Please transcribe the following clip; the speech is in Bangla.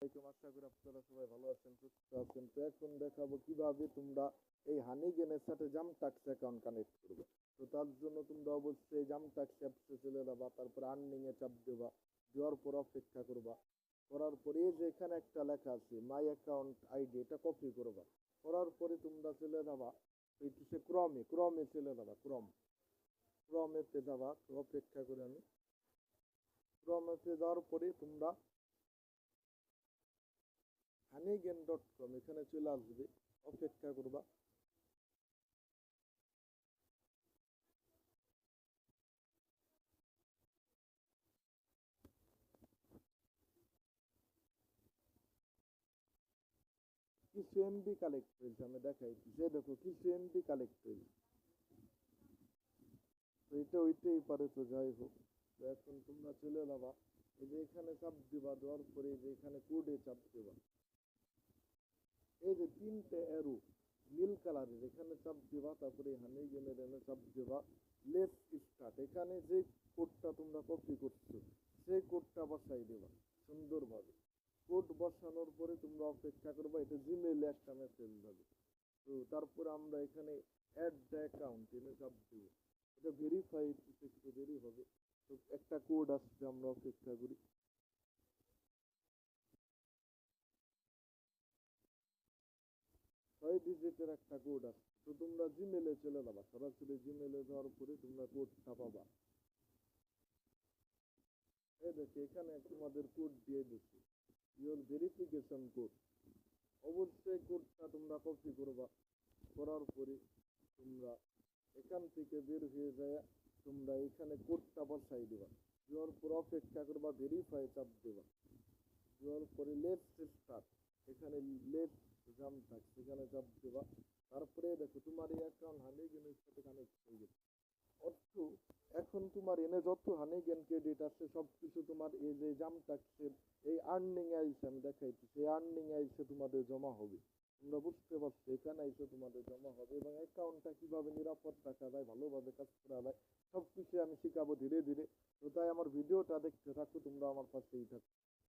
আশা করি আপনারা সবাই ভালো আছেন, সুস্থ আছেন। তো এখন দেখাবো কিভাবে তোমরা এই হানি গেনের সাথে জামটাক্স অ্যাকাউন্ট কানেক্ট করবে। তো তার জন্য তোমরা অবশ্যই জামটাক্স অ্যাপসে চলে যাবা, তারপর আর্নিং এ চাপ দেবা, দেওয়ার পর অপেক্ষা করবা। করার পরে যে এখানে একটা লেখা আছে মাই অ্যাকাউন্ট আইডি, এটা কপি করবা। করার পরে তোমরা চলে যাবা সে ক্রমে চলে যাবা, ক্রমেতে যাবা। অপেক্ষা করে আমি ক্রমেতে যাওয়ার পরে তোমরা honeygain.com এখানে চলে আসবে, অপেক্ষা করবা। কিছু এমবি কালেক্ট হয়েছে, আমি দেখাইছি, যে দেখো কিছু এমবি কালেক্ট হয়েছে। তো এটা ওইটাই পারে, তো যাই হোক। তো এখন তোমরা চলে যাবা, এই যে এখানে চাপ দিবা, দেওয়ার পরে এই যে এখানে কোডে চাপ দিবা। এই যে তিনটে অ্যারো নীল কালারের, এখানে চাপ দিবা। তারপরে হানিগেনের এনে চাপ দিবা লেস স্টার্ট। এখানে যে কোডটা তোমরা কপি করছো সেই কোডটা বসাই দেবা সুন্দরভাবে। কোড বসানোর পরে তোমরা অপেক্ষা করবা, এটা জিমেইলে একটা মেসেজ যাবে। তো তারপরে আমরা এখানে অ্যাড দ্য অ্যাকাউন্ট এনে চাপ দেবো। এটা ভেরিফাই একটু দেরি হবে। তো একটা কোড আসছে, আমরা অপেক্ষা করি। 6 ডিজিটের একটা কোড আসছে। তো তোমরা জিমেলে চলে যাবা, সরাসরি জিমেলে যাওয়ার পরে তোমরা কোডটা পাবা। এই দেখো এখানে তোমাদের কোড দিয়ে দিচ্ছি, ইওর ভেরিফিকেশন কোড। অবশ্যই কোডটা তোমরা কপি করবা। করার পরে তোমরা এখান থেকে বের হয়ে যায়, তোমরা এখানে কোডটা বসাই দেবা। দেওয়ার পর অপেক্ষা করবা, ভেরিফাই চাপ দেবা। দেওয়ার পরে লেটস স্টার্ট, এখানে লেটস জাম থাক, সেখানে চাপ দেবা। তারপরে দেখো তোমার এই অ্যাকাউন্ট হানিগেনের সাথে কানেক্ট হয়ে গেছে। অর্থ এখন তোমার এনে যত হানিগেন ক্রেডিট আছে সব কিছু তোমার এই যে জামটাক্সের এই আর্নিং আইসে, আমি দেখাইছি, সেই আর্নিং আইসে তোমাদের জমা হবে। তোমরা বুঝতে পারছো, এখানে এসে তোমাদের জমা হবে। এবং অ্যাকাউন্টটা কিভাবে নিরাপদ রাখা যায়, ভালোভাবে কাজ করা যায়, সব কিছু আমি শিখাবো ধীরে ধীরে। তো তাই আমার ভিডিওটা দেখতে থাকো, তোমরা আমার পাশেই থাকো।